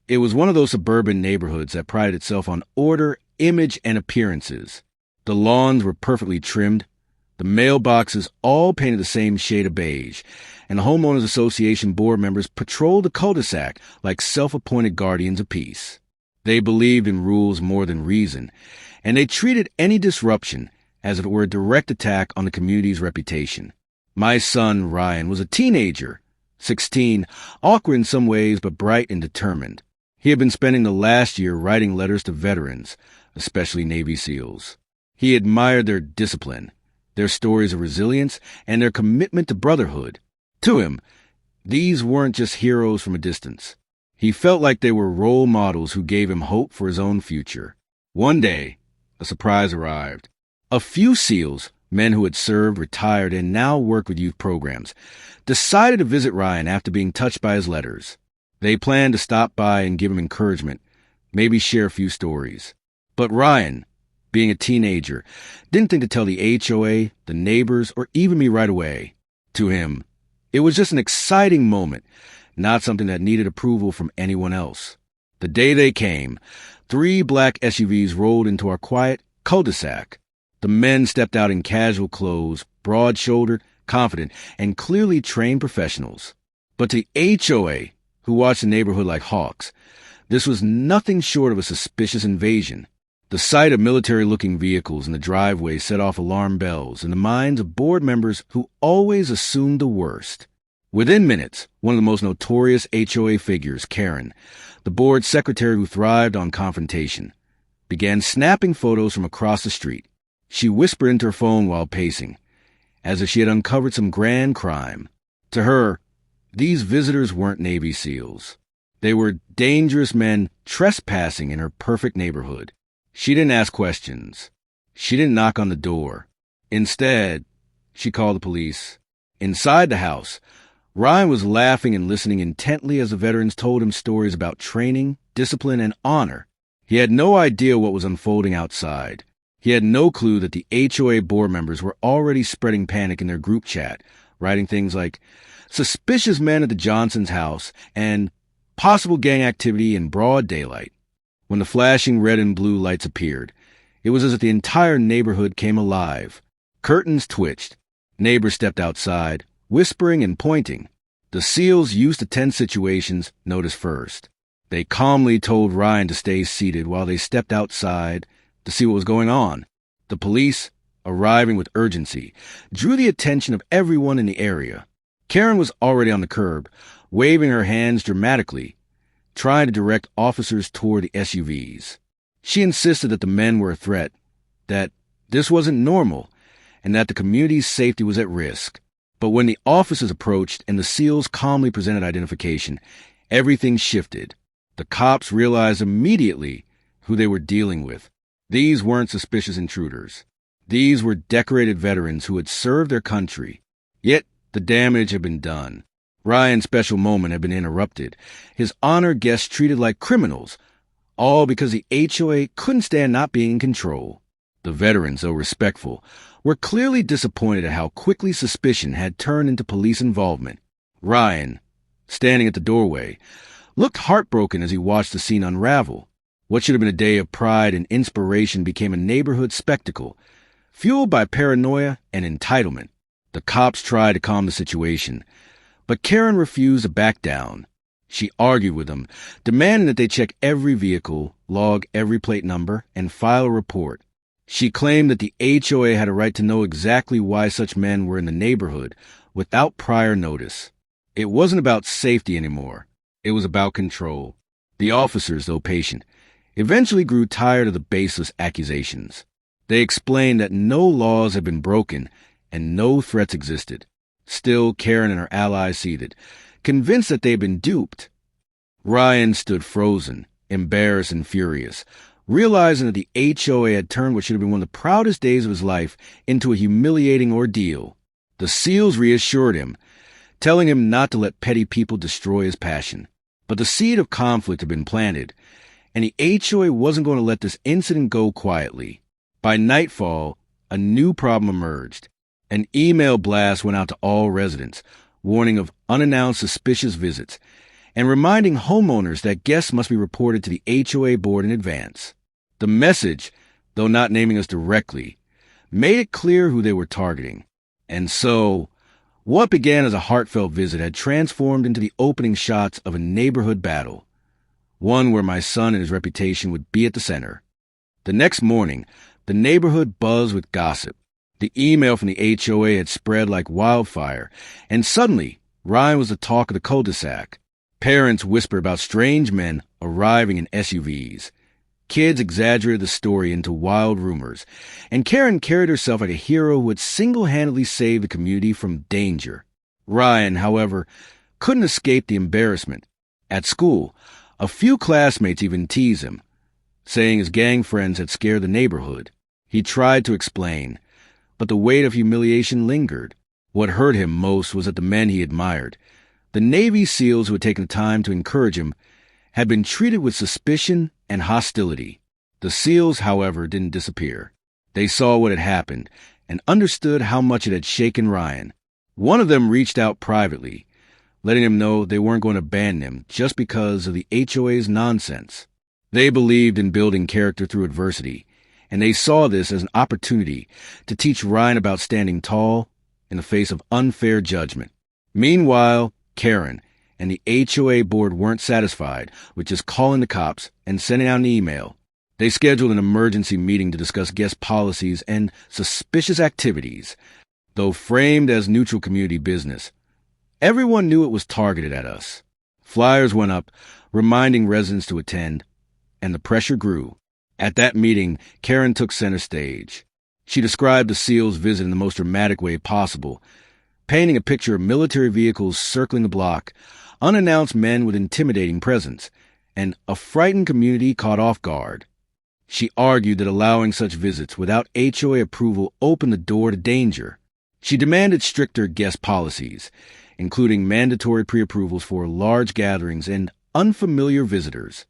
It was one of those suburban neighborhoods that prided itself on order, image, and appearances. The lawns were perfectly trimmed, the mailboxes all painted the same shade of beige, and the homeowners association board members patrolled the cul-de-sac like self-appointed guardians of peace. They believed in rules more than reason, and they treated any disruption as if it were a direct attack on the community's reputation. My son, Ryan, was a teenager, 16, awkward in some ways but bright and determined. He had been spending the last year writing letters to veterans, especially Navy SEALs. He admired their discipline, their stories of resilience, and their commitment to brotherhood. To him, these weren't just heroes from a distance. He felt like they were role models who gave him hope for his own future. One day, a surprise arrived. A few SEALs, men who had served, retired, and now worked with youth programs, decided to visit Ryan after being touched by his letters. They planned to stop by and give him encouragement, maybe share a few stories. But Ryan, being a teenager, didn't think to tell the HOA, the neighbors, or even me right away. To him, it was just an exciting moment, not something that needed approval from anyone else. The day they came, 3 black SUVs rolled into our quiet cul-de-sac. The men stepped out in casual clothes, broad-shouldered, confident, and clearly trained professionals. But to HOA, who watched the neighborhood like hawks, this was nothing short of a suspicious invasion. The sight of military-looking vehicles in the driveway set off alarm bells in the minds of board members who always assumed the worst. Within minutes, one of the most notorious HOA figures, Karen, the board secretary who thrived on confrontation, began snapping photos from across the street. She whispered into her phone while pacing, as if she had uncovered some grand crime. To her, these visitors weren't Navy SEALs. They were dangerous men trespassing in her perfect neighborhood. She didn't ask questions. She didn't knock on the door. Instead, she called the police. Inside the house, Ryan was laughing and listening intently as the veterans told him stories about training, discipline, and honor. He had no idea what was unfolding outside. He had no clue that the HOA board members were already spreading panic in their group chat, writing things like, "Suspicious men at the Johnson's house," and "Possible gang activity in broad daylight." When the flashing red and blue lights appeared, it was as if the entire neighborhood came alive. Curtains twitched. Neighbors stepped outside, whispering and pointing. The SEALs, used to tense situations, noticed first. They calmly told Ryan to stay seated while they stepped outside to see what was going on. The police, arriving with urgency, drew the attention of everyone in the area. Karen was already on the curb, waving her hands dramatically, trying to direct officers toward the SUVs. She insisted that the men were a threat, that this wasn't normal, and that the community's safety was at risk. But when the officers approached and the SEALs calmly presented identification, everything shifted. The cops realized immediately who they were dealing with. These weren't suspicious intruders. These were decorated veterans who had served their country. Yet the damage had been done. Ryan's special moment had been interrupted, his honored guests treated like criminals, all because the HOA couldn't stand not being in control. The veterans, though respectful, were clearly disappointed at how quickly suspicion had turned into police involvement. Ryan, standing at the doorway, looked heartbroken as he watched the scene unravel. What should have been a day of pride and inspiration became a neighborhood spectacle, fueled by paranoia and entitlement. The cops tried to calm the situation, but Karen refused to back down. She argued with them, demanding that they check every vehicle, log every plate number, and file a report. She claimed that the HOA had a right to know exactly why such men were in the neighborhood without prior notice. It wasn't about safety anymore. It was about control. The officers, though patient, eventually grew tired of the baseless accusations. They explained that no laws had been broken and no threats existed. Still, Karen and her allies seethed, convinced that they had been duped. Ryan stood frozen, embarrassed and furious, realizing that the HOA had turned what should have been one of the proudest days of his life into a humiliating ordeal. The SEALs reassured him, telling him not to let petty people destroy his passion. But the seed of conflict had been planted, and the HOA wasn't going to let this incident go quietly. By nightfall, a new problem emerged. An email blast went out to all residents, warning of unannounced suspicious visits, and reminding homeowners that guests must be reported to the HOA board in advance. The message, though not naming us directly, made it clear who they were targeting. And so, what began as a heartfelt visit had transformed into the opening shots of a neighborhood battle, one where my son and his reputation would be at the center. The next morning, the neighborhood buzzed with gossip. The email from the HOA had spread like wildfire, and suddenly, Ryan was the talk of the cul-de-sac. Parents whispered about strange men arriving in SUVs. Kids exaggerated the story into wild rumors, and Karen carried herself like a hero who had single-handedly saved the community from danger. Ryan, however, couldn't escape the embarrassment. At school, a few classmates even teased him, saying his gang friends had scared the neighborhood. He tried to explain, but the weight of humiliation lingered. What hurt him most was that the men he admired, the Navy SEALs who had taken the time to encourage him, had been treated with suspicion and hostility. The SEALs, however, didn't disappear. They saw what had happened and understood how much it had shaken Ryan. One of them reached out privately, letting him know they weren't going to abandon him just because of the HOA's nonsense. They believed in building character through adversity, and they saw this as an opportunity to teach Ryan about standing tall in the face of unfair judgment. Meanwhile, Karen and the HOA board weren't satisfied with just calling the cops and sending out an email. They scheduled an emergency meeting to discuss guest policies and suspicious activities. Though framed as neutral community business, everyone knew it was targeted at us. Flyers went up, reminding residents to attend, and the pressure grew. At that meeting, Karen took center stage. She described the SEALs' visit in the most dramatic way possible, painting a picture of military vehicles circling the block, unannounced men with intimidating presence, and a frightened community caught off guard. She argued that allowing such visits without HOA approval opened the door to danger. She demanded stricter guest policies, including mandatory pre-approvals for large gatherings and unfamiliar visitors.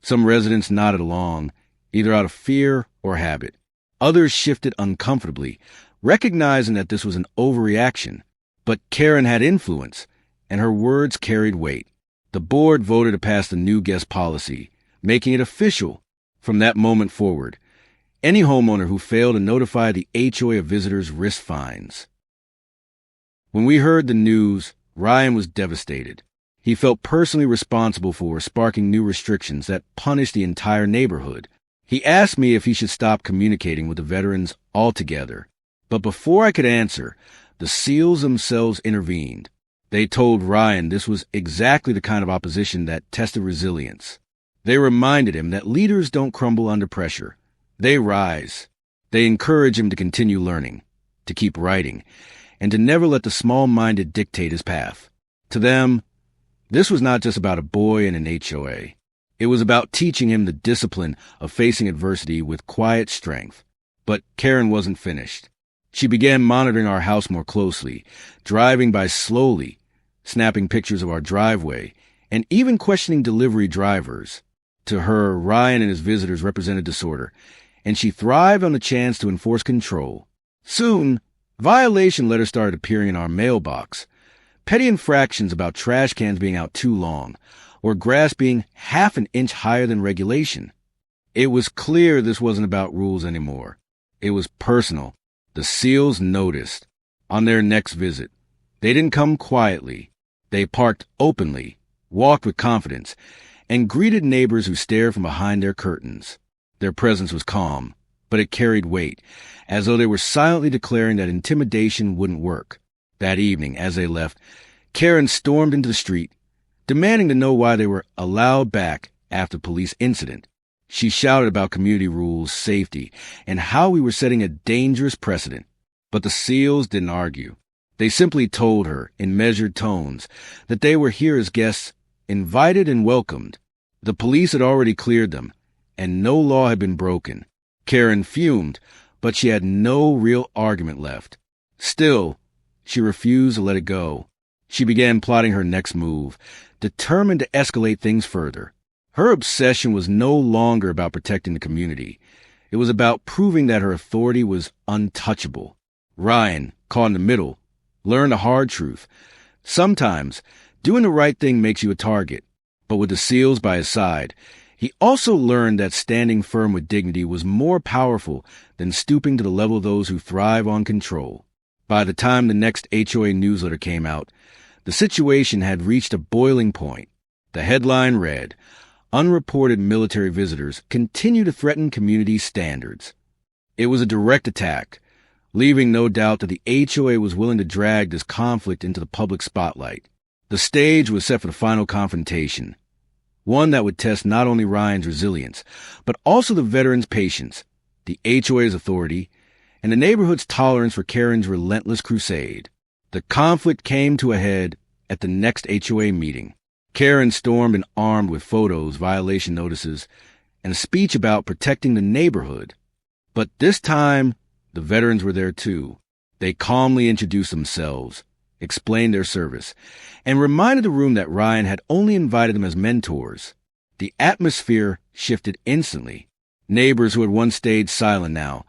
Some residents nodded along, either out of fear or habit. Others shifted uncomfortably, recognizing that this was an overreaction. But Karen had influence, and her words carried weight. The board voted to pass the new guest policy, making it official. From that moment forward, any homeowner who failed to notify the HOA of visitors risked fines. When we heard the news, Ryan was devastated. He felt personally responsible for sparking new restrictions that punished the entire neighborhood. He asked me if he should stop communicating with the veterans altogether. But before I could answer, the SEALs themselves intervened. They told Ryan this was exactly the kind of opposition that tested resilience. They reminded him that leaders don't crumble under pressure. They rise. They encourage him to continue learning, to keep writing, and to never let the small-minded dictate his path. To them, this was not just about a boy in an HOA. It was about teaching him the discipline of facing adversity with quiet strength. But Karen wasn't finished. She began monitoring our house more closely, driving by slowly, snapping pictures of our driveway, and even questioning delivery drivers. To her, Ryan and his visitors represented disorder, and she thrived on the chance to enforce control. Soon, violation letters started appearing in our mailbox. Petty infractions about trash cans being out too long, or grass being half an inch higher than regulation. It was clear this wasn't about rules anymore. It was personal. The SEALs noticed. On their next visit, they didn't come quietly. They parked openly, walked with confidence, and greeted neighbors who stared from behind their curtains. Their presence was calm, but it carried weight, as though they were silently declaring that intimidation wouldn't work. That evening, as they left, Karen stormed into the street, demanding to know why they were allowed back after the police incident. She shouted about community rules, safety, and how we were setting a dangerous precedent. But the SEALs didn't argue. They simply told her, in measured tones, that they were here as guests, invited and welcomed. The police had already cleared them, and no law had been broken. Karen fumed, but she had no real argument left. Still, she refused to let it go. She began plotting her next move, determined to escalate things further. Her obsession was no longer about protecting the community. It was about proving that her authority was untouchable. Ryan, caught in the middle, learned a hard truth. Sometimes, doing the right thing makes you a target. But with the SEALs by his side, he also learned that standing firm with dignity was more powerful than stooping to the level of those who thrive on control. By the time the next HOA newsletter came out, the situation had reached a boiling point. The headline read, "Unreported military visitors continue to threaten community standards." It was a direct attack, leaving no doubt that the HOA was willing to drag this conflict into the public spotlight. The stage was set for the final confrontation, one that would test not only Ryan's resilience, but also the veterans' patience, the HOA's authority, and the neighborhood's tolerance for Karen's relentless crusade. The conflict came to a head at the next HOA meeting. Karen stormed and armed with photos, violation notices, and a speech about protecting the neighborhood. But this time, the veterans were there too. They calmly introduced themselves, explained their service, and reminded the room that Ryan had only invited them as mentors. The atmosphere shifted instantly. Neighbors who had once stayed silent now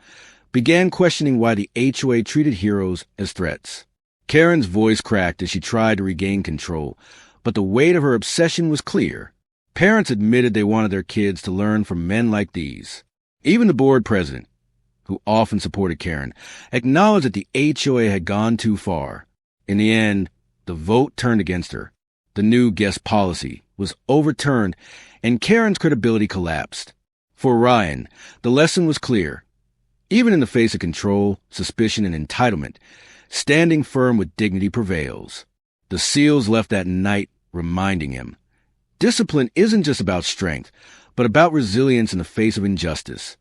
began questioning why the HOA treated heroes as threats. Karen's voice cracked as she tried to regain control, but the weight of her obsession was clear. Parents admitted they wanted their kids to learn from men like these. Even the board president, who often supported Karen, acknowledged that the HOA had gone too far. In the end, the vote turned against her. The new guest policy was overturned, and Karen's credibility collapsed. For Ryan, the lesson was clear. Even in the face of control, suspicion, and entitlement, standing firm with dignity prevails. The SEALs left that night reminding him, discipline isn't just about strength, but about resilience in the face of injustice.